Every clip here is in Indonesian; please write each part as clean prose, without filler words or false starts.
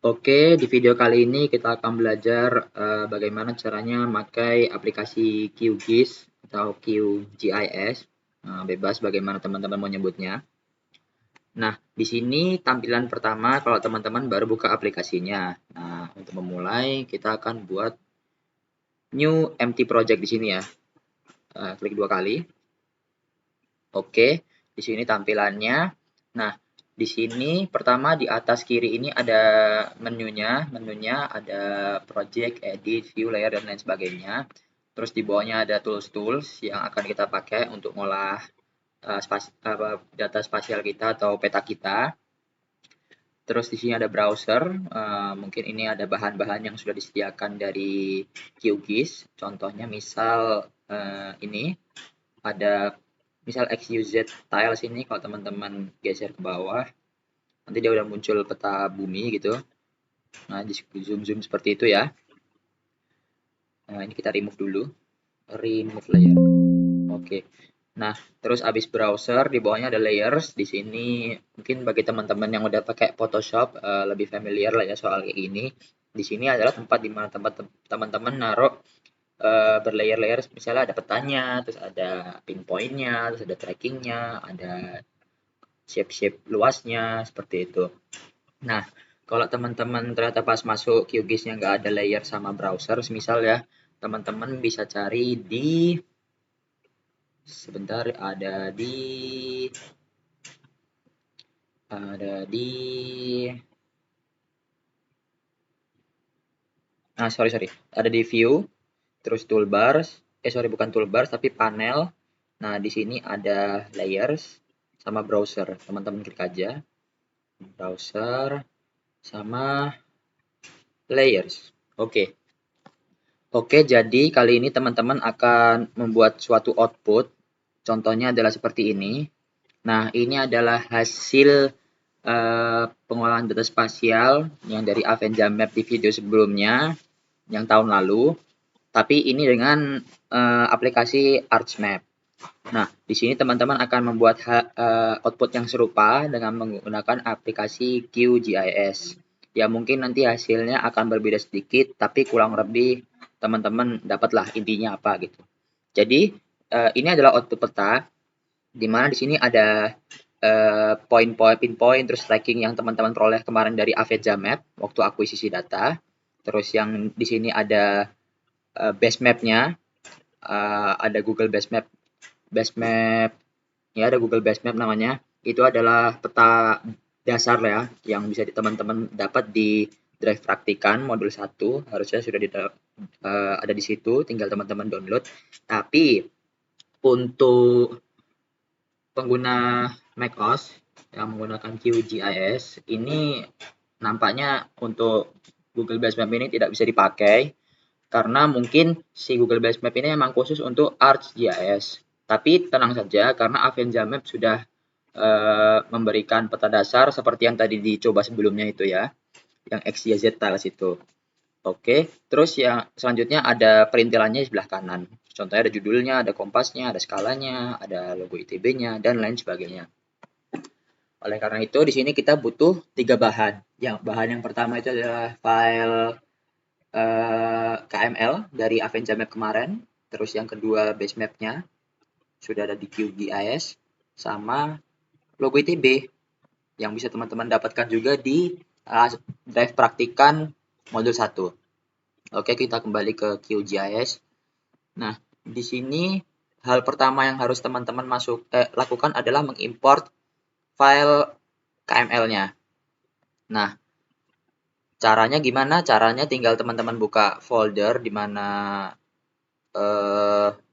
Oke, di video kali ini kita akan belajar bagaimana caranya memakai aplikasi QGIS atau QGIS, bebas bagaimana teman-teman mau nyebutnya. Nah, di sini tampilan pertama kalau teman-teman baru buka aplikasinya. Nah, untuk memulai kita akan buat new empty project di sini ya. Klik 2 kali. Oke, di sini tampilannya. Nah, di sini pertama di atas kiri ini ada menunya. Menunya ada project, edit, view, layer, dan lain sebagainya. Terus di bawahnya ada tools-tools yang akan kita pakai untuk ngolah data spasial kita atau peta kita. Terus di sini ada browser, mungkin ini ada bahan-bahan yang sudah disediakan dari QGIS. Contohnya misal ini ada misal XYZ tiles ini, kalau teman-teman geser ke bawah nanti dia udah muncul peta bumi gitu. Nah, di zoom seperti itu ya. Nah, ini kita remove dulu, remove layer. Oke. Nah, terus abis browser di bawahnya ada layers. Di sini mungkin bagi teman-teman yang udah pakai Photoshop lebih familiar lah ya soal kayak gini. Di sini adalah tempat di mana teman-teman naruh berlayer-layer, misalnya ada petanya, terus ada pinpointnya, terus ada trackingnya, ada shape-shape luasnya, seperti itu. Nah, kalau teman-teman ternyata pas masuk QGIS-nya nggak ada layer sama browser, misal ya, teman-teman bisa cari di sebentar ada di sorry ada di view, terus toolbars, sorry bukan toolbars tapi panel. Nah, di sini ada layers sama browser, teman-teman klik aja browser sama layers. Oke, jadi kali ini teman-teman akan membuat suatu output. Contohnya adalah seperti ini. Nah, ini adalah hasil pengolahan data spasial yang dari Avenger Map di video sebelumnya, yang tahun lalu. Tapi ini dengan aplikasi ArchMap. Nah, di sini teman-teman akan membuat output yang serupa dengan menggunakan aplikasi QGIS. Ya, mungkin nanti hasilnya akan berbeda sedikit, tapi kurang lebih teman-teman dapatlah intinya apa gitu. Jadi, ini adalah output peta, di mana di sini ada pinpoint, terus tracking yang teman-teman peroleh kemarin dari Avenger Map waktu akuisisi data. Terus yang di sini ada base map-nya, ada Google Base Map, ya ada Google Base Map namanya. Itu adalah peta dasar ya yang bisa teman-teman dapat di drive praktikan modul 1, harusnya sudah ada di situ, tinggal teman-teman download. Tapi untuk pengguna macOS yang menggunakan QGIS ini nampaknya untuk Google Base Map ini tidak bisa dipakai karena mungkin si Google Base Map ini memang khusus untuk ArcGIS. Tapi tenang saja karena Avenger Map sudah memberikan peta dasar seperti yang tadi dicoba sebelumnya itu ya, yang XYZ tiles itu. Oke, terus yang selanjutnya ada perintilannya di sebelah kanan. Contohnya ada judulnya, ada kompasnya, ada skalanya, ada logo ITB-nya, dan lain sebagainya. Oleh karena itu, di sini kita butuh 3 bahan. Bahan yang pertama itu adalah file KML dari Avenger Map kemarin. Terus yang kedua base map-nya sudah ada di QGIS, sama logo ITB yang bisa teman-teman dapatkan juga di drive praktikan modul 1. Oke, kita kembali ke QGIS. Nah, di sini hal pertama yang harus teman-teman lakukan adalah mengimport file KML-nya. Nah, caranya gimana? Caranya tinggal teman-teman buka folder di mana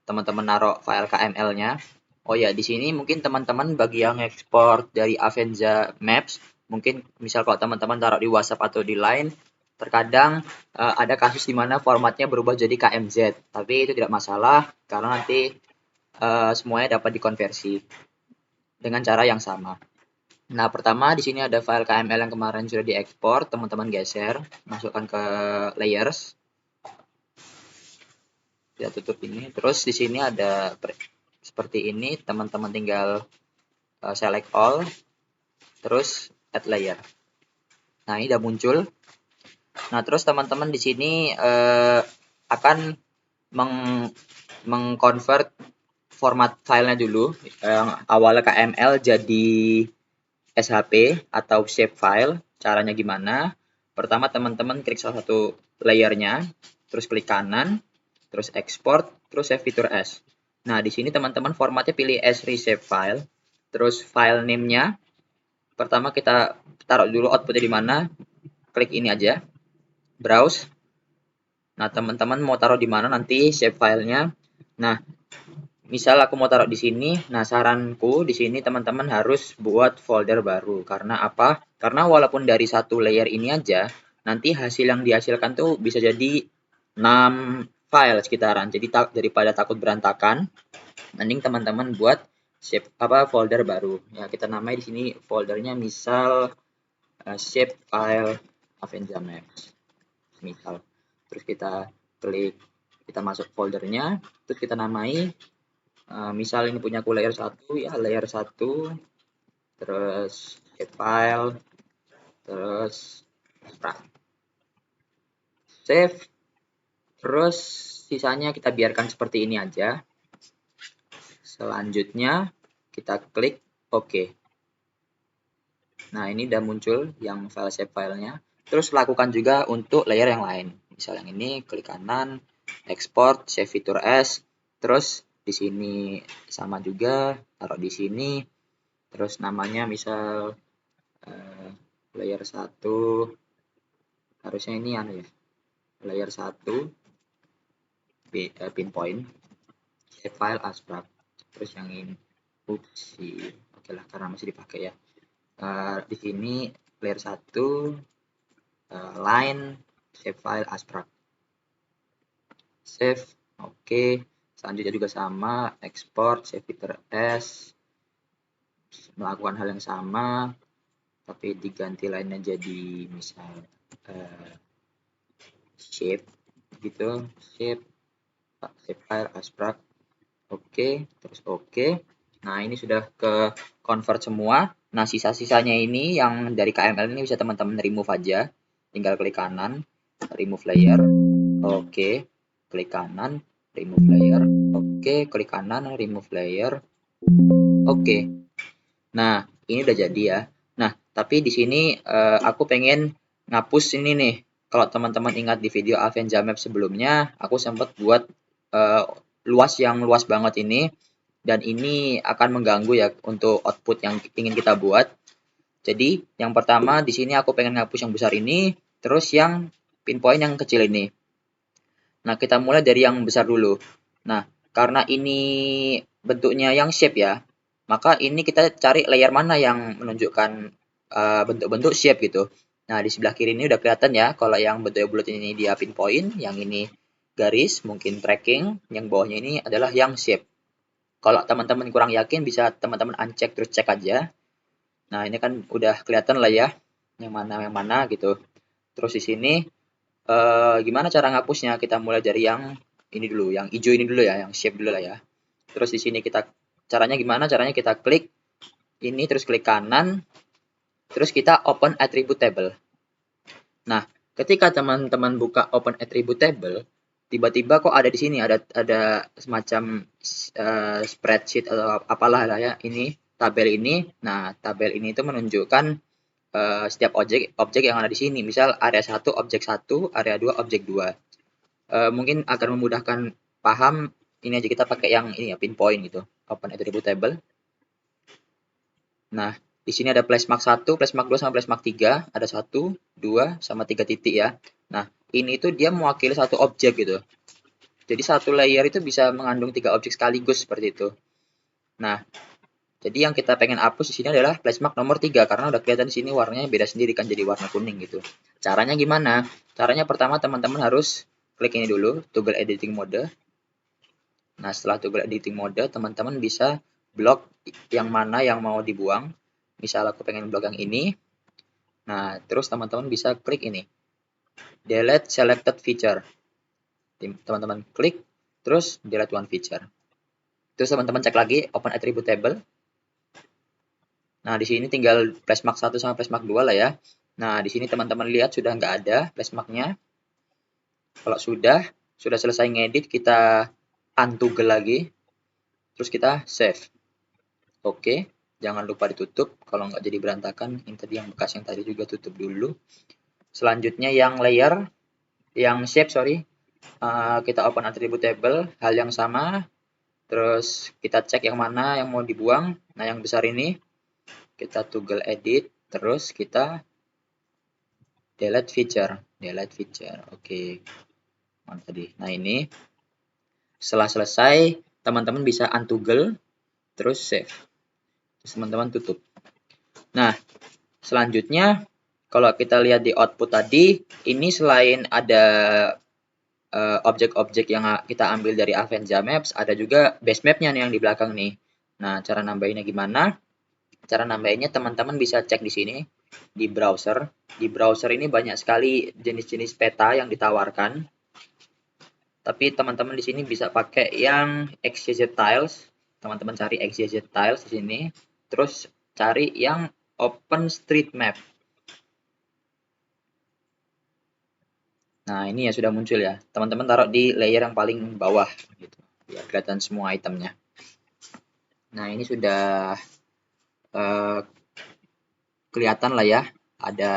teman-teman naruh file KML-nya. Oh ya, di sini mungkin teman-teman bagi yang ekspor dari Avenger Maps, mungkin misal kalau teman-teman taruh di WhatsApp atau di Line, terkadang ada kasus di mana formatnya berubah jadi KMZ, tapi itu tidak masalah karena nanti semuanya dapat dikonversi dengan cara yang sama. Nah, pertama di sini ada file KML yang kemarin sudah diekspor, teman-teman geser, masukkan ke layers. Kita tutup ini. Terus di sini ada seperti ini, teman-teman tinggal select all, terus add layer. Nah, ini udah muncul. Nah, terus teman-teman di sini akan mengconvert format filenya dulu, yang awalnya KML jadi SHP atau shapefile. Caranya gimana? Pertama teman-teman klik salah satu layernya, terus klik kanan, terus export, terus save fitur as. Nah, di sini teman-teman formatnya pilih as reshape file, terus file name-nya pertama kita taruh dulu outputnya di mana, klik ini aja, browse. Nah, teman-teman mau taruh di mana nanti shape filenya. Nah, misal aku mau taruh di sini. Nah, saranku di sini teman-teman harus buat folder baru. Karena apa? Karena walaupun dari satu layer ini aja, nanti hasil yang dihasilkan tuh bisa jadi 6 file sekitaran. Jadi daripada takut berantakan, mending teman-teman buat shape folder baru. Ya, kita namai di sini foldernya misal shape file Avenza Maps. Misal. Terus kita klik, kita masuk foldernya, terus kita namai misal ini punya aku layer 1 ya, layer 1, terus shape file, terus save, terus sisanya kita biarkan seperti ini aja. Selanjutnya kita klik OK. Nah, ini udah muncul yang file shape filenya. Terus lakukan juga untuk layer yang lain. Misal yang ini klik kanan, export, save fitur as, terus di sini sama juga, taruh di sini. Terus namanya misal layer 1, harusnya ini ya, layer 1 pinpoint save file abstract. Terus yang ini oke lah karena masih dipakai ya. Di sini layer 1 line save file abstract, save, oke. Selanjutnya juga sama, export, save fitur as, melakukan hal yang sama tapi diganti lainnya jadi misal shape gitu, shape file abstract, oke, terus oke. Nah, ini sudah ke convert semua. Nah, sisa-sisanya ini yang dari KML ini bisa teman-teman remove aja, tinggal klik kanan, remove layer, oke, klik kanan, remove layer, oke, klik kanan, remove layer, oke. Nah, ini udah jadi ya. Nah, tapi di sini aku pengen ngapus ini nih. Kalau teman-teman ingat di video Avenza Map sebelumnya, aku sempat buat luas yang luas banget ini. Dan ini akan mengganggu ya untuk output yang ingin kita buat. Jadi, yang pertama di sini aku pengen ngapus yang besar ini, terus yang pinpoint yang kecil ini. Nah, kita mulai dari yang besar dulu. Nah, karena ini bentuknya yang shape ya, maka ini kita cari layer mana yang menunjukkan bentuk-bentuk shape gitu. Nah, di sebelah kiri ini udah kelihatan ya, kalau yang bentuknya bulat ini dia pinpoint, yang ini garis, mungkin tracking, yang bawahnya ini adalah yang shape. Kalau teman-teman kurang yakin, bisa teman-teman uncheck terus cek aja. Nah, ini kan udah kelihatan lah ya, yang mana gitu. Terus di sini gimana cara ngapusnya? Kita mulai dari yang ini dulu, yang hijau ini dulu ya, yang shape dulu lah ya. Terus di sini kita caranya gimana? Caranya kita klik ini, terus klik kanan, terus kita open attribute table. Nah, ketika teman-teman buka open attribute table, tiba-tiba kok ada di sini ada semacam spreadsheet atau apalah lah ya, ini tabel ini. Nah, tabel ini itu menunjukkan setiap objek yang ada di sini. Misal area 1 objek 1, area 2 objek 2. Mungkin agar memudahkan paham, ini aja kita pakai yang ini ya, pinpoint gitu, open attribute table. Nah, di sini ada place mark 1, place mark 2 sama place mark 3, ada 1, 2 sama 3 titik ya. Nah, ini tuh dia mewakili satu objek gitu. Jadi satu layer itu bisa mengandung 3 objek sekaligus seperti itu. Nah, jadi yang kita pengen hapus di sini adalah place mark nomor 3 karena udah kelihatan di sini warnanya beda sendiri kan, jadi warna kuning gitu. Caranya gimana? Caranya pertama teman-teman harus klik ini dulu, toggle editing mode. Nah, setelah toggle editing mode, teman-teman bisa blok yang mana yang mau dibuang. Misal aku pengen blok yang ini. Nah, terus teman-teman bisa klik ini. Delete selected feature. Teman-teman klik, terus delete one feature. Terus teman-teman cek lagi, open attribute table. Nah, di sini tinggal place mark 1 sama place mark 2 lah ya. Nah, di sini teman-teman lihat sudah nggak ada flashmarknya. Kalau sudah selesai ngedit, kita untoggle lagi, terus kita save. Oke, jangan lupa ditutup, kalau nggak jadi berantakan. Ini tadi yang bekas yang tadi juga tutup dulu. Selanjutnya yang layer, yang shape, sorry. Kita open attribute table, hal yang sama. Terus kita cek yang mana yang mau dibuang. Nah, yang besar ini kita toggle edit, terus kita delete feature. Oke. Mana tadi? Nah, ini setelah selesai, teman-teman bisa untoggle, terus save. Terus teman-teman tutup. Nah, selanjutnya kalau kita lihat di output tadi, ini selain ada objek-objek yang kita ambil dari Avenza Maps, ada juga base map-nya nih yang di belakang nih. Nah, cara nambahinnya gimana? Cara nambahinnya teman-teman bisa cek di sini di browser. Di browser ini banyak sekali jenis-jenis peta yang ditawarkan. Tapi teman-teman di sini bisa pakai yang XYZ Tiles. Teman-teman cari XYZ Tiles di sini. Terus cari yang OpenStreetMap. Nah, ini ya sudah muncul ya. Teman-teman taruh di layer yang paling bawah gitu. Biar kelihatan semua itemnya. Nah, ini sudah kelihatan lah ya. Ada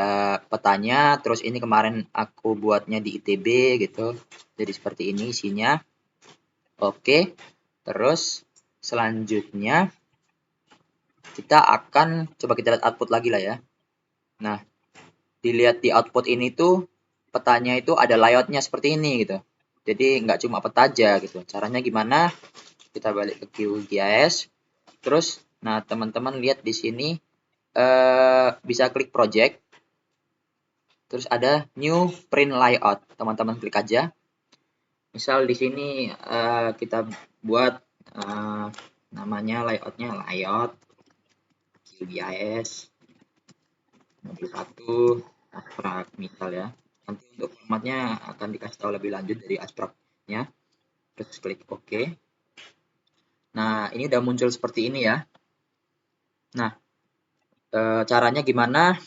petanya, terus ini kemarin aku buatnya di ITB gitu. Jadi seperti ini isinya. Oke. Terus selanjutnya kita akan coba kita lihat output lagi lah ya. Nah, dilihat di output ini tuh petanya itu ada layoutnya seperti ini gitu. Jadi nggak cuma peta aja gitu. Caranya gimana? Kita balik ke QGIS. Terus, nah teman-teman lihat di sini bisa klik project. Terus ada new print layout. Teman-teman klik aja. Misal di sini kita buat namanya layoutnya layout QGIS modul 1 abstrak misal ya. Nanti untuk formatnya akan dikasih tahu lebih lanjut dari abstraknya. Terus klik OK. Nah, ini udah muncul seperti ini ya. Nah, caranya gimana?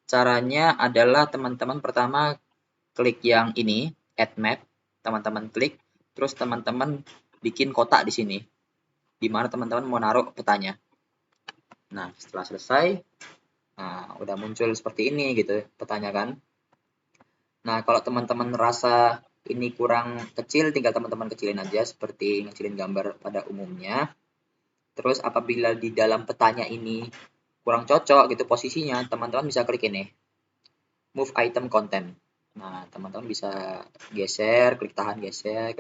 Caranya adalah teman-teman pertama klik yang ini, add map. Teman-teman klik, terus teman-teman bikin kotak di sini. Di mana teman-teman mau naruh petanya. Nah, setelah selesai, nah, udah muncul seperti ini gitu petanya kan. Nah, kalau teman-teman merasa ini kurang kecil, tinggal teman-teman kecilin aja seperti ngecilin gambar pada umumnya. Terus apabila di dalam petanya ini kurang cocok gitu posisinya, teman-teman bisa klik ini, move item content. Nah, teman-teman bisa geser, klik tahan geser,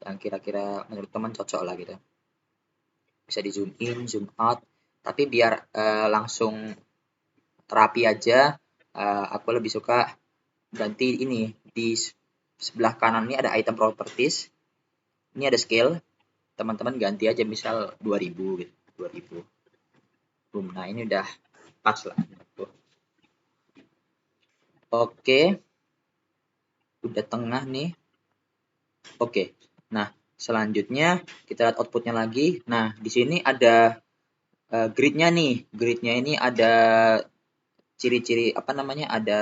yang kira-kira menurut teman cocok lah gitu. Bisa di zoom in, zoom out, tapi biar langsung rapi aja, aku lebih suka ganti ini. Di sebelah kanan ini ada item properties, ini ada scale, teman-teman ganti aja misal 2000 gitu, 2000. Boom. Nah, ini udah pas lah. Oke, udah tengah nih. Oke, nah selanjutnya kita lihat outputnya lagi. Nah, di sini ada gridnya nih. Gridnya ini ada ciri-ciri apa namanya? Ada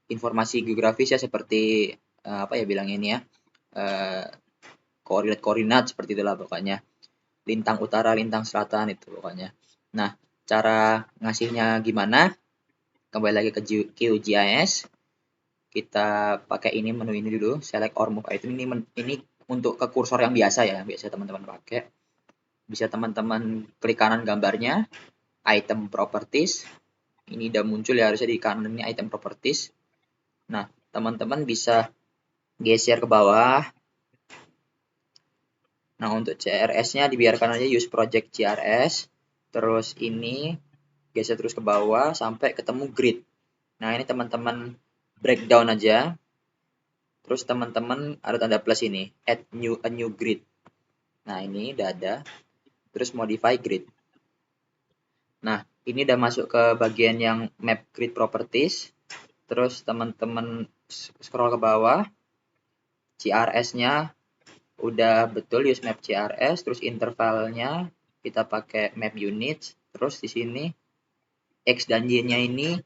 informasi geografis ya seperti apa ya bilangnya ini ya? Koordinat-koordinat seperti itulah pokoknya. Lintang utara, lintang selatan itu pokoknya. Nah, cara ngasihnya gimana? Kembali lagi ke QGIS. Kita pakai ini menu ini dulu, select or move item. Ini untuk ke kursor yang biasa ya, biasa teman-teman pakai. Bisa teman-teman klik kanan gambarnya, item properties. Ini udah muncul ya, harusnya di kanan ini item properties. Nah, teman-teman bisa geser ke bawah. Nah, untuk CRS-nya dibiarkan aja use project CRS. Terus ini geser terus ke bawah sampai ketemu grid. Nah, ini teman-teman breakdown aja. Terus teman-teman ada tanda plus ini, add a new grid. Nah, ini udah ada. Terus modify grid. Nah, ini udah masuk ke bagian yang map grid properties. Terus teman-teman scroll ke bawah. CRS-nya udah betul use map CRS, terus intervalnya kita pakai map units. Terus di sini X dan Y-nya ini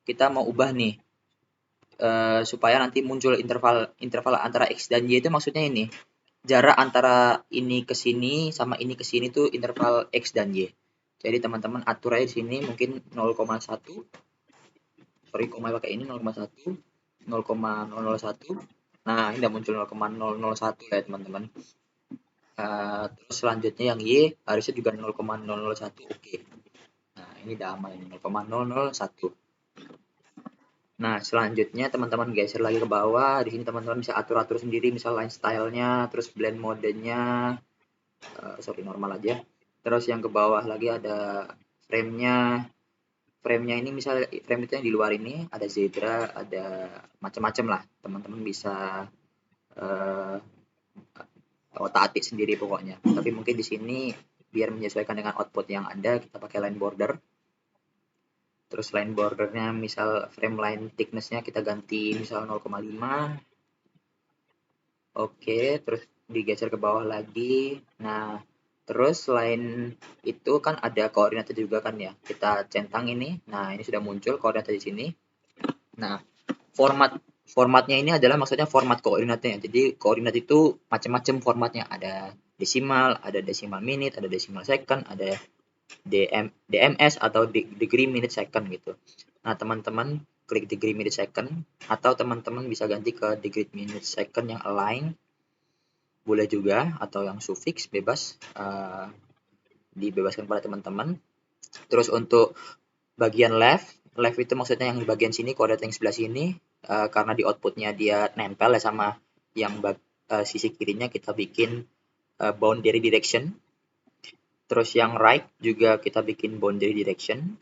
kita mau ubah nih supaya nanti muncul interval antara X dan Y, itu maksudnya ini. Jarak antara ini ke sini sama ini ke sini tuh interval X dan Y. Jadi teman-teman atur aja di sini mungkin 0,1. Sorry, koma pakai ini 0,1, 0,001. Nah, ini udah muncul 0,001 ya teman-teman. Terus selanjutnya yang Y harusnya juga 0,001. Oke. Nah, ini udah aman, 0,001. Nah, selanjutnya teman-teman geser lagi ke bawah. Di sini teman-teman bisa atur-atur sendiri, misal line style-nya, terus blend mode-nya. Sorry, normal aja. Terus yang ke bawah lagi ada frame-nya. Frame-nya ini misal frame itu yang di luar ini ada zebra, ada macam-macam lah. Teman-teman bisa otak-atik sendiri pokoknya. Tapi mungkin di sini biar menyesuaikan dengan output yang ada, kita pakai line border. Terus line bordernya misal frame line thickness-nya kita ganti misal 0,5. Oke, terus digeser ke bawah lagi. Nah, terus selain itu kan ada koordinatnya juga kan ya. Kita centang ini. Nah, ini sudah muncul koordinat di sini. Nah, formatnya ini adalah maksudnya format koordinatnya. Jadi koordinat itu macam-macam formatnya. Ada decimal minute, ada decimal second, ada DMS atau degree minute second gitu. Nah, teman-teman klik degree minute second atau teman-teman bisa ganti ke degree minute second yang align. Boleh juga atau yang suffix bebas, dibebaskan pada teman-teman. Terus untuk bagian left itu maksudnya yang di bagian sini, koordinat yang sebelah sini, karena di outputnya dia nempel ya sama yang sisi kirinya, kita bikin boundary direction. Terus yang right juga kita bikin boundary direction.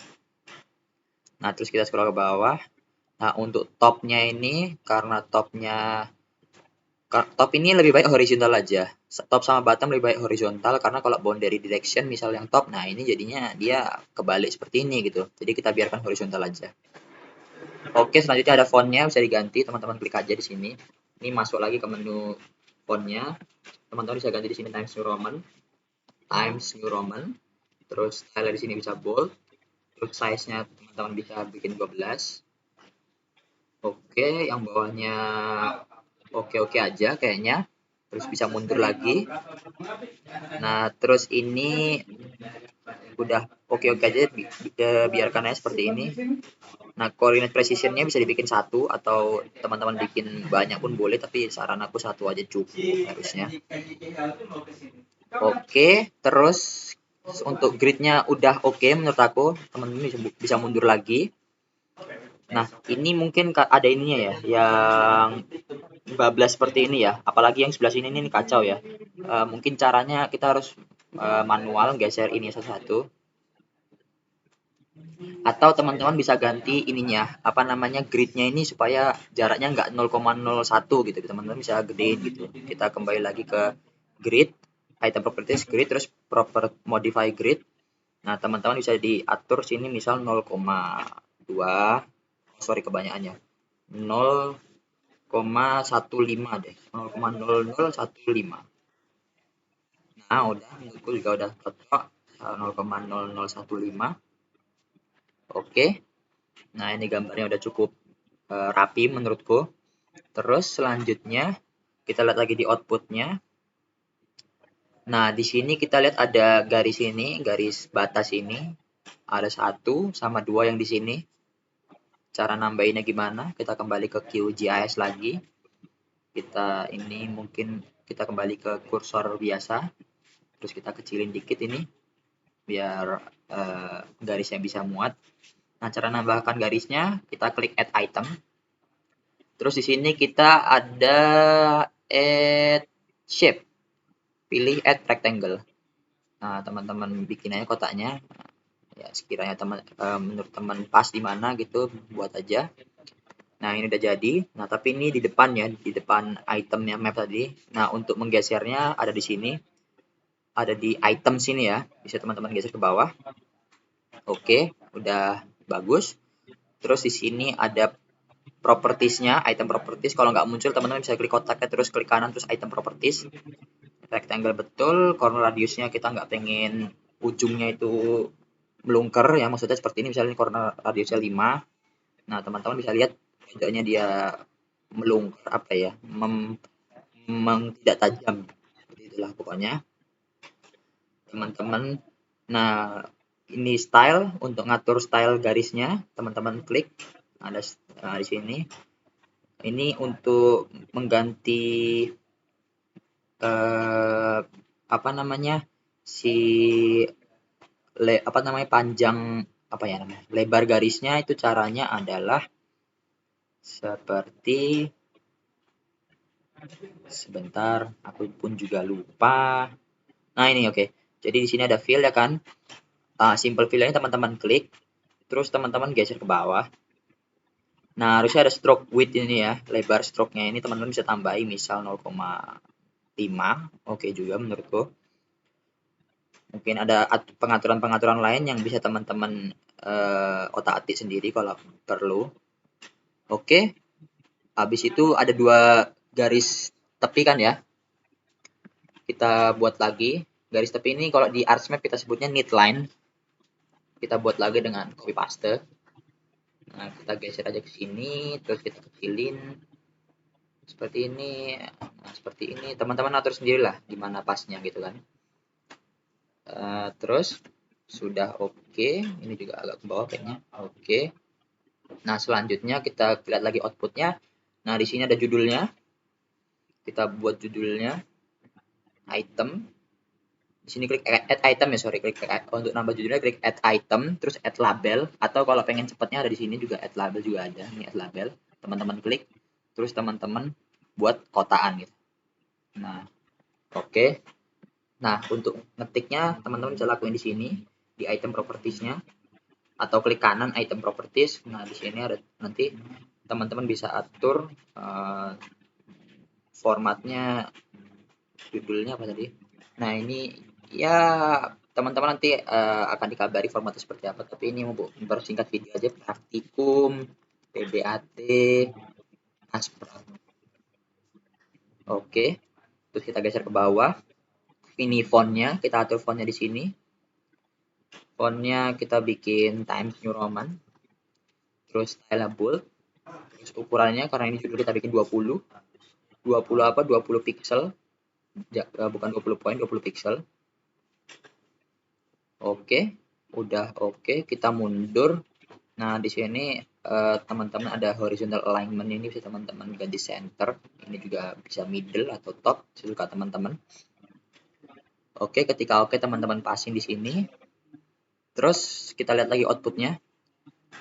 Nah, terus kita scroll ke bawah. Nah, untuk topnya ini, karena top ini lebih baik horizontal aja. Top sama bottom lebih baik horizontal, karena kalau boundary direction misal yang top, nah ini jadinya dia kebalik seperti ini gitu. Jadi kita biarkan horizontal aja. Oke, selanjutnya ada fontnya, bisa diganti. Teman-teman klik aja di sini. Ini masuk lagi ke menu fontnya. Teman-teman bisa ganti di sini Times New Roman. Terus style di sini bisa bold. Terus size-nya teman-teman bisa bikin 12. Oke, yang bawahnya oke-oke aja kayaknya. Terus bisa mundur lagi. Nah, terus ini udah oke-oke aja, biarkan aja seperti ini. Nah, coordinate precision-nya bisa dibikin 1 atau teman-teman bikin banyak pun boleh, tapi saran aku 1 aja cukup harusnya. Oke, terus untuk grid-nya udah oke menurut aku, teman-teman bisa mundur lagi. Nah, ini mungkin ada ininya ya, yang bablas seperti ini ya. Apalagi yang sebelah sini ini kacau ya. Mungkin caranya kita harus manual geser ini satu-satu. Atau teman-teman bisa ganti ininya, apa namanya, gridnya ini supaya jaraknya nggak 0,01 gitu. Teman-teman bisa gedein gitu. Kita kembali lagi ke grid, item properties grid, terus proper modify grid. Nah, teman-teman bisa diatur sini misal 0,2, sorry kebanyakannya, 0,15 deh, 0,0015. Nah, udah, menurutku juga udah cocok, 0,0015. Oke. Nah, ini gambarnya udah cukup rapi menurutku. Terus selanjutnya kita lihat lagi di outputnya. Nah, di sini kita lihat ada garis ini, garis batas ini. Ada 1 sama 2 yang di sini. Cara nambahinnya gimana? Kita kembali ke QGIS lagi. Mungkin kita kembali ke kursor biasa. Terus kita kecilin dikit ini biar garisnya bisa muat. Nah, cara nambahkan garisnya, kita klik add item. Terus di sini kita ada add shape. Pilih add rectangle. Nah, teman-teman bikin aja kotaknya. Ya, sekiranya menurut teman pas di mana gitu, buat aja. Nah, ini udah jadi. Nah, tapi ini di depan ya, di depan itemnya map tadi. Nah, untuk menggesernya ada di sini. Ada di item sini ya. Bisa teman-teman geser ke bawah. Oke, udah bagus. Terus di sini ada propertiesnya, item properties. Kalau nggak muncul, teman-teman bisa klik kotaknya, terus klik kanan, terus item properties. Rectangle betul, corner radiusnya kita nggak pengen ujungnya itu melungker ya, maksudnya seperti ini, misalnya corner radiusnya 5. Nah, teman-teman bisa lihat pojoknya dia melungker apa ya, tidak tajam. Seperti itulah pokoknya, teman-teman. Nah, ini style, untuk ngatur style garisnya, teman-teman klik ada di sini. Ini untuk mengganti apa namanya, si apa namanya, panjang, apa ya namanya, lebar garisnya. Itu caranya adalah seperti, sebentar, aku pun juga lupa. Nah, ini oke. Jadi di sini ada fill ya kan. Simple fill ini teman-teman klik, terus teman-teman geser ke bawah. Nah, harusnya ada stroke width ini ya, lebar stroke-nya ini teman-teman bisa tambahin misal 0,5. Oke juga menurutku. Mungkin ada pengaturan-pengaturan lain yang bisa teman-teman otak-atik sendiri kalau perlu. Oke. Habis itu ada 2 garis tepi kan ya. Kita buat lagi garis tepi ini, kalau di Artsmap kita sebutnya knit line. Kita buat lagi dengan copy paste. Nah, kita geser aja ke sini, terus kita kecilin seperti ini. Nah, seperti ini. Teman-teman atur sendirilah gimana pasnya gitu kan. Terus sudah oke. Ini juga agak ke bawah kayaknya. Oke. Nah, selanjutnya kita lihat lagi outputnya. Nah, di sini ada judulnya. Kita buat judulnya item. Di sini klik add item ya, sorry, klik untuk nambah judulnya klik add item, terus add label, atau kalau pengen cepatnya ada di sini juga add label juga ada. Ini add label, teman-teman klik, terus teman-teman buat kotaan gitu. Nah, oke. Nah, untuk ngetiknya teman-teman bisa lakuin di sini di item propertiesnya, atau klik kanan item properties. Nah, di sini ada, nanti teman-teman bisa atur formatnya, judulnya apa tadi. Nah, ini ya teman-teman nanti akan dikabari formatnya seperti apa, tapi ini mau bersingkat video aja, praktikum, PBAT, asprat. Oke, terus kita geser ke bawah. Ini fontnya, kita atur fontnya di sini. Fontnya kita bikin Times New Roman, terus style bold, terus ukurannya karena ini judul kita bikin 20 apa, 20 pixel, bukan 20 poin, 20 pixel. Oke, udah oke, kita mundur. Nah, di sini teman-teman ada horizontal alignment, ini bisa teman-teman ganti center. Ini juga bisa middle atau top, sesuka teman-teman. Oke, ketika oke teman-teman passing di sini. Terus kita lihat lagi outputnya.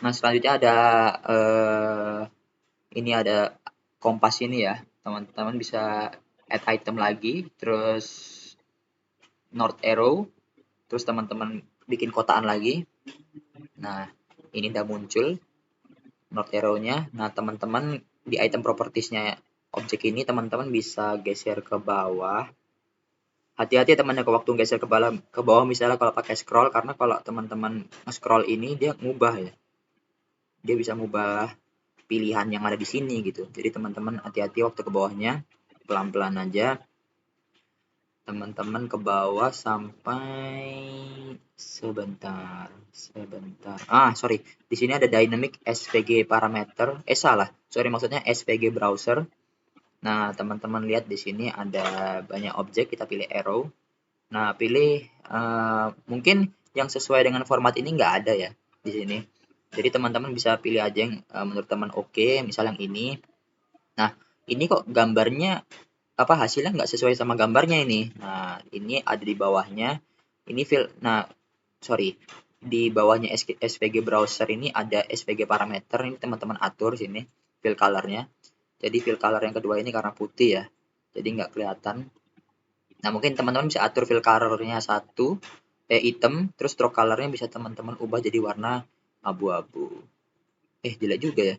Nah, selanjutnya ada ini ada kompas ini ya. Teman-teman bisa add item lagi, terus north arrow, terus teman-teman bikin kotaan lagi. Nah, ini udah muncul north arrow-nya. Nah, teman-teman di item properties-nya objek ini teman-teman bisa geser ke bawah. Hati-hati teman-teman ke waktu geser ke bawah misalnya kalau pakai scroll, karena kalau teman-teman scroll ini dia ngubah ya. Dia bisa ngubah pilihan yang ada di sini gitu. Jadi teman-teman hati-hati waktu ke bawahnya, pelan-pelan aja. Teman-teman ke bawah sampai sebentar. Sorry. Di sini ada dynamic SVG parameter. Salah. Sorry, maksudnya SVG browser. Nah, teman-teman lihat di sini ada banyak objek, kita pilih arrow. Nah, pilih mungkin yang sesuai dengan format ini nggak ada ya di sini. Jadi teman-teman bisa pilih aja yang menurut teman oke, misal yang ini. Nah, ini kok gambarnya apa, hasilnya nggak sesuai sama gambarnya ini. Nah, ini ada di bawahnya. Ini nah, sorry. Di bawahnya SVG browser ini ada SVG parameter. Ini teman-teman atur sini fill color-nya. Jadi fill color yang kedua ini karena putih ya. Jadi nggak kelihatan. Nah, mungkin teman-teman bisa atur fill color-nya hitam, terus stroke color-nya bisa teman-teman ubah jadi warna abu-abu. Jelek juga ya.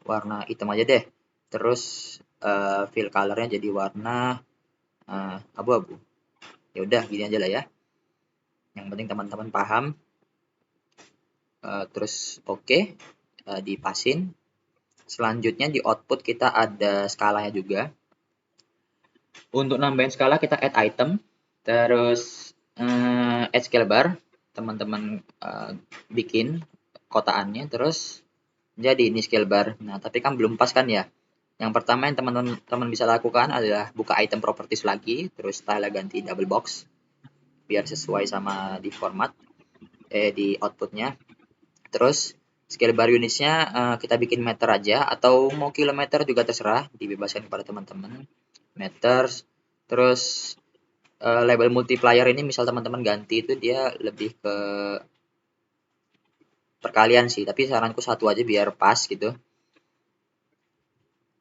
Warna hitam aja deh. Terus fill color-nya jadi warna abu-abu. Ya udah, gini aja lah ya. Yang penting teman-teman paham. Terus oke, dipasin. Selanjutnya di output kita ada skalanya juga. Untuk nambahin skala kita add item, terus add scale bar, teman-teman bikin kotaannya, terus Jadi ini scale bar. Nah, tapi kan belum pas kan ya. Yang pertama yang teman-teman bisa lakukan adalah buka item properties lagi, terus style ganti double box biar sesuai sama di format di outputnya. Terus scale bar unitsnya kita bikin meter aja atau mau kilometer juga terserah, dibebaskan kepada teman-teman. Meters. Terus label multiplier ini misal teman-teman ganti itu dia lebih ke perkalian sih, tapi saranku satu aja biar pas gitu.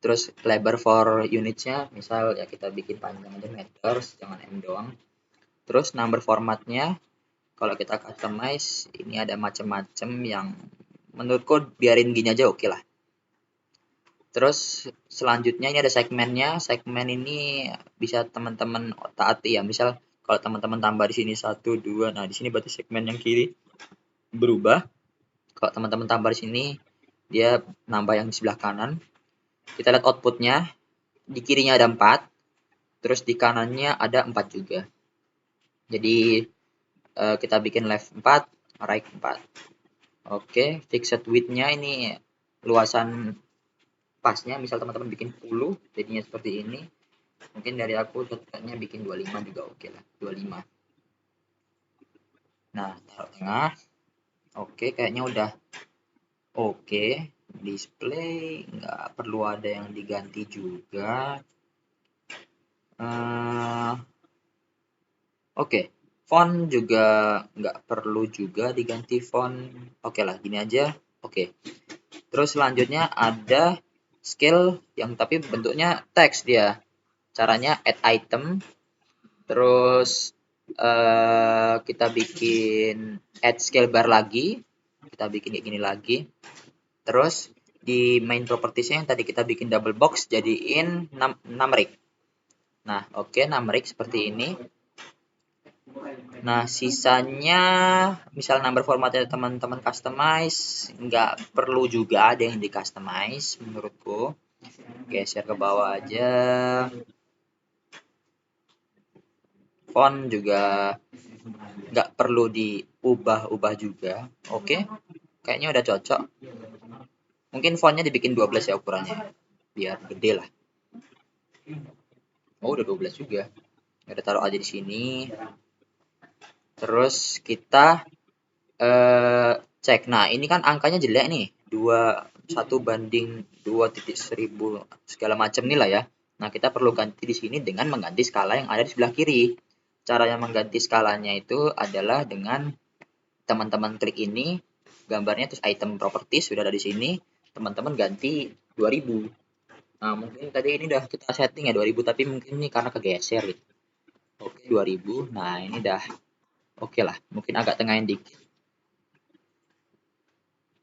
Terus lebar for unitsnya misal ya kita bikin panjang aja meters, jangan M doang. Terus number formatnya kalau kita customize ini ada macam-macam yang menurutku biarin gini aja oke lah. Terus selanjutnya ini ada segmennya. Segmen ini bisa teman-teman taati ya. Misal kalau teman-teman tambah di sini 1 2, nah di sini berarti segmen yang kiri berubah. Kalau teman-teman tambah di sini dia nambah yang di sebelah kanan. Kita lihat outputnya. Di kirinya ada 4, terus di kanannya ada 4 juga. Jadi kita bikin left 4, right 4. Oke, fixed width-nya ini luasan pasnya, misal teman-teman bikin 10, jadinya seperti ini. Mungkin dari aku cocoknya bikin 25 juga oke lah, 25. Nah, taruh tengah. Oke, kayaknya udah oke. Display nggak perlu ada yang diganti juga. Oke, font juga nggak perlu juga diganti font. Oke lah, gini aja. Oke. Terus selanjutnya ada scale yang tapi bentuknya teks dia. Caranya add item. Terus kita bikin add scale bar lagi. Kita bikin kayak gini lagi. Terus di main propertiesnya yang tadi kita bikin double box jadiin numeric. Nah, oke, numeric seperti ini. Nah, sisanya misal number formatnya teman-teman customize, nggak perlu juga ada yang di customize menurutku. Geser ke bawah aja. Font juga nggak perlu diubah-ubah juga. Oke, kayaknya udah cocok. Mungkin fontnya dibikin 12 ya ukurannya, biar gede lah. Oh, udah 12 juga. Ada taruh aja di sini. Terus kita cek. Nah, ini kan angkanya jelek nih. 1:2.1000 segala macam nih lah ya. Nah, kita perlu ganti di sini dengan mengganti skala yang ada di sebelah kiri. Cara yang mengganti skalanya itu adalah dengan teman-teman klik ini, gambarnya terus item properties sudah ada di sini, teman-teman ganti 2000. Nah, mungkin tadi ini udah kita setting ya 2000, tapi mungkin ini karena kegeser gitu. Oke, 2000. Nah, ini udah oke lah. Mungkin agak tengahin dikit.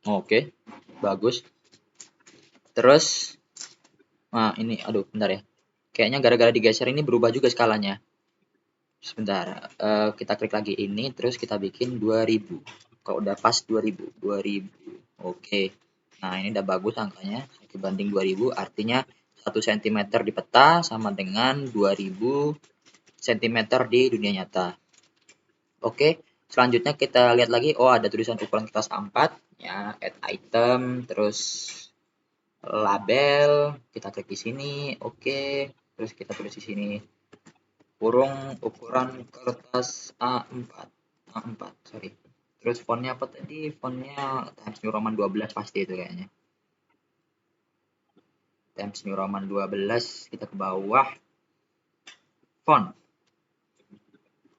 Oke, bagus. Terus, nah ini, aduh, bentar ya. Kayaknya gara-gara digeser ini berubah juga skalanya. Sebentar, kita klik lagi ini, terus kita bikin 2000. Kalau udah pas 2000, 2000. Oke. Nah, ini udah bagus angkanya. Dibanding 2000, artinya 1 cm di peta sama dengan 2000 cm di dunia nyata. Oke, selanjutnya kita lihat lagi. Oh, ada tulisan ukuran kertas A4. Ya, add item, terus label. Kita klik di sini. Oke, terus kita tulis di sini kurung ukuran kertas A4. A4, sorry. Terus fontnya apa tadi? Fontnya Times New Roman 12 pasti itu kayaknya. Times New Roman 12, kita ke bawah. Font.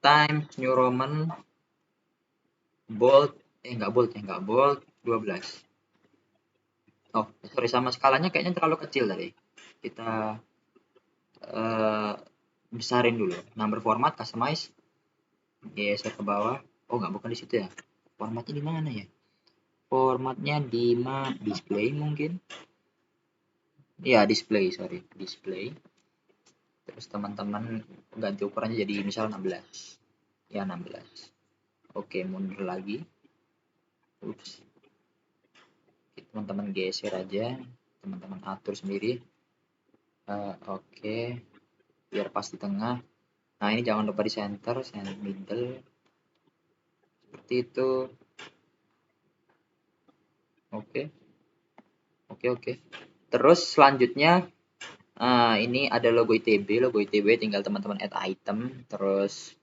Times New Roman bold, enggak bold 12. Oh, sorry, sama skalanya kayaknya terlalu kecil tadi. Kita besarin dulu. Number format, customize, geser ke bawah. Oh, nggak, bukan di situ ya. Formatnya di mana ya? Formatnya di display mungkin. Ya, display, sorry, display. Terus teman-teman ganti ukurannya jadi misal 16. Ya, 16. Oke, mundur lagi. Ups. Teman-teman geser aja. Teman-teman atur sendiri. Oke. Biar pas di tengah. Nah, ini jangan lupa di center, middle. Seperti itu. Oke. Oke. Terus selanjutnya ini ada logo ITB tinggal teman-teman add item, terus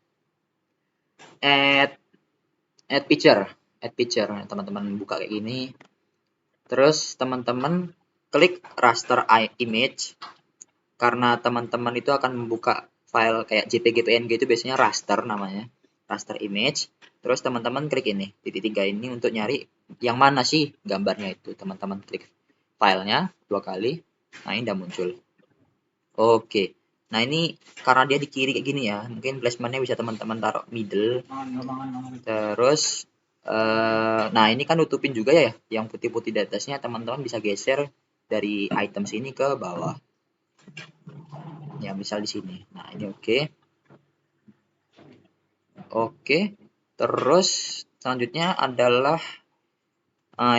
add add picture. Teman-teman buka kayak gini. Terus teman-teman klik raster image, karena teman-teman itu akan membuka file kayak JPG PNG itu biasanya raster namanya, raster image. Terus teman-teman klik ini titik 3 ini untuk nyari yang mana sih gambarnya itu. Teman-teman klik filenya 2 kali. Nah, ini udah muncul. Oke. Nah, ini karena dia di kiri kayak gini ya, mungkin placementnya bisa teman-teman taruh middle. Terus nah, ini kan nutupin juga ya yang putih-putih di atasnya. Teman-teman bisa geser dari item sini ke bawah. Ya, misal di sini. Nah, ini oke. Oke. Terus selanjutnya adalah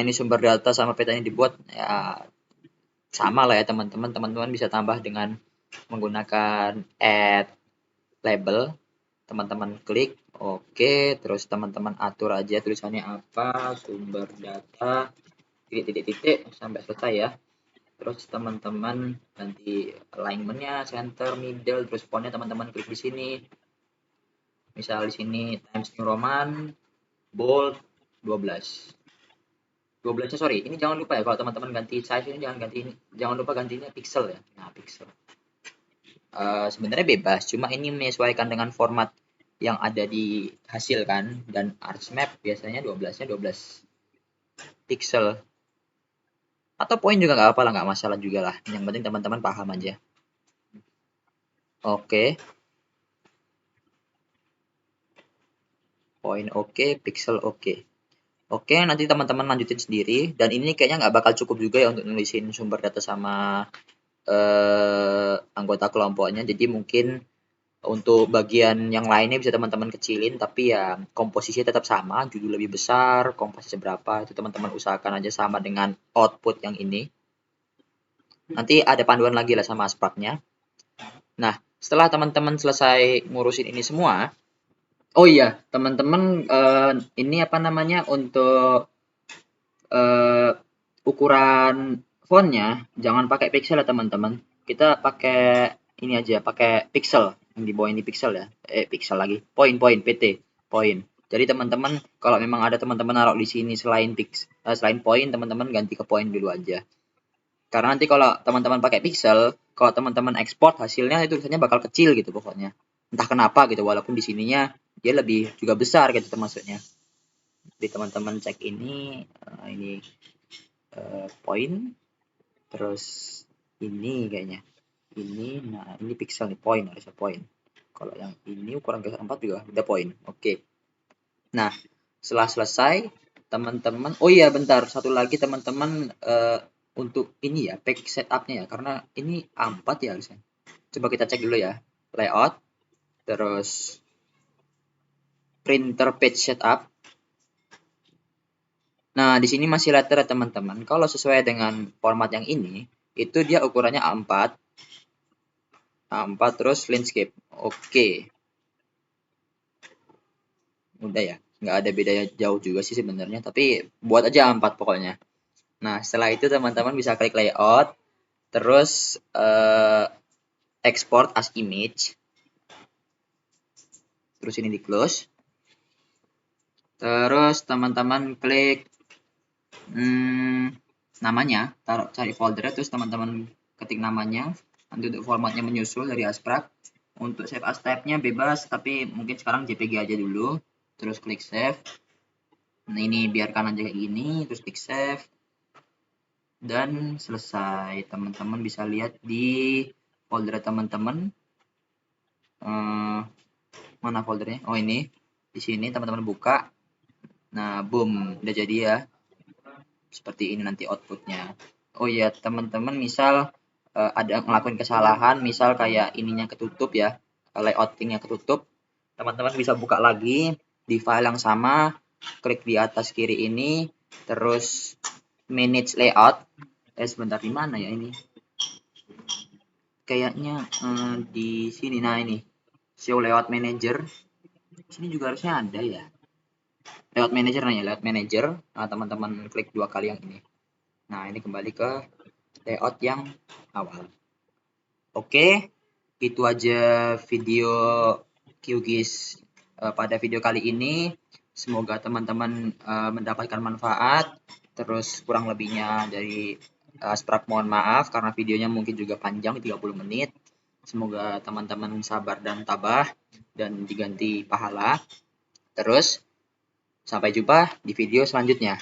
ini sumber data sama petanya dibuat ya sama lah ya teman-teman. Teman-teman bisa tambah dengan menggunakan add label. Teman-teman klik oke, terus teman-teman atur aja tulisannya apa, sumber data titik-titik sampai selesai ya. Terus teman-teman ganti alignmentnya center, middle, terus fontnya teman-teman klik di sini. Misal di sini Times New Roman bold 12. 12-nya sorry, ini jangan lupa ya kalau teman-teman ganti size ini jangan lupa gantinya pixel ya. Nah, pixel. Sebenarnya bebas, cuma ini menyesuaikan dengan format yang ada di hasil kan, dan archmap biasanya 12-nya 12 pixel. Atau poin juga nggak apa lah, nggak masalah juga lah. Yang penting teman-teman paham aja. Oke. Poin oke, pixel oke. Oke, nanti teman-teman lanjutin sendiri. Dan ini kayaknya nggak bakal cukup juga ya untuk nulisin sumber data sama anggota kelompoknya. Jadi mungkin untuk bagian yang lainnya bisa teman-teman kecilin, tapi ya komposisinya tetap sama, judul lebih besar, komposisi berapa, itu teman-teman usahakan aja sama dengan output yang ini. Nanti ada panduan lagi lah sama Asprapnya. Nah, setelah teman-teman selesai ngurusin ini semua, oh iya, teman-teman ini apa namanya untuk ukuran fontnya jangan pakai pixel ya teman-teman. Kita pakai ini aja, pakai pixel. Yang di bawah ini pixel ya. Pixel lagi. Poin PT, poin. Jadi teman-teman kalau memang ada teman-teman naruh di sini selain selain poin, teman-teman ganti ke poin dulu aja. Karena nanti kalau teman-teman pakai pixel, kalau teman-teman ekspor hasilnya itu tulisannya bakal kecil gitu pokoknya. Entah kenapa gitu, walaupun di sininya dia lebih juga besar gitu termasuknya. Jadi teman-teman cek ini poin, terus ini kayaknya. Nah ini pixel nih, poin, harusnya poin. Kalau yang ini ukuran garis 4 juga udah poin. Oke. Nah, setelah selesai, teman-teman, oh iya bentar, satu lagi teman-teman untuk ini ya, page setupnya ya, karena ini A4 ya harusnya. Coba kita cek dulu ya, layout, terus printer page setup. Nah, di sini masih letter ya teman-teman. Kalau sesuai dengan format yang ini, itu dia ukurannya A4. A4 terus landscape. Oke. Udah ya, nggak ada bedanya jauh juga sih sebenarnya, tapi buat aja A4 pokoknya. Nah, setelah itu teman-teman bisa klik layout, terus export as image. Terus ini di close. Terus teman-teman klik namanya, cari folder, terus teman-teman ketik namanya. Nanti untuk formatnya menyusul dari Asprap. Untuk save as type-nya bebas, tapi mungkin sekarang JPG aja dulu. Terus klik save. Nah, ini biarkan aja kayak gini, terus klik save. Dan selesai. Teman-teman bisa lihat di folder teman-teman. Mana foldernya? Oh, ini. Di sini teman-teman buka. Nah, boom, udah jadi ya. Seperti ini nanti outputnya. Oh iya, teman-teman misal ada ngelakuin kesalahan, misal kayak ininya ketutup ya, layoutingnya ketutup, teman-teman bisa buka lagi di file yang sama, klik di atas kiri ini, terus manage layout. Sebentar, di mana ya ini? Kayaknya di sini. Nah, ini show layout manager. Sini juga harusnya ada ya. Layout manager. Nah, teman-teman klik 2 kali yang ini. Nah, ini kembali ke layout yang awal. Oke, itu aja video QGIS pada video kali ini. Semoga teman-teman mendapatkan manfaat. Terus kurang lebihnya dari Asprap mohon maaf karena videonya mungkin juga panjang 30 menit. Semoga teman-teman sabar dan tabah dan diganti pahala. Terus sampai jumpa di video selanjutnya.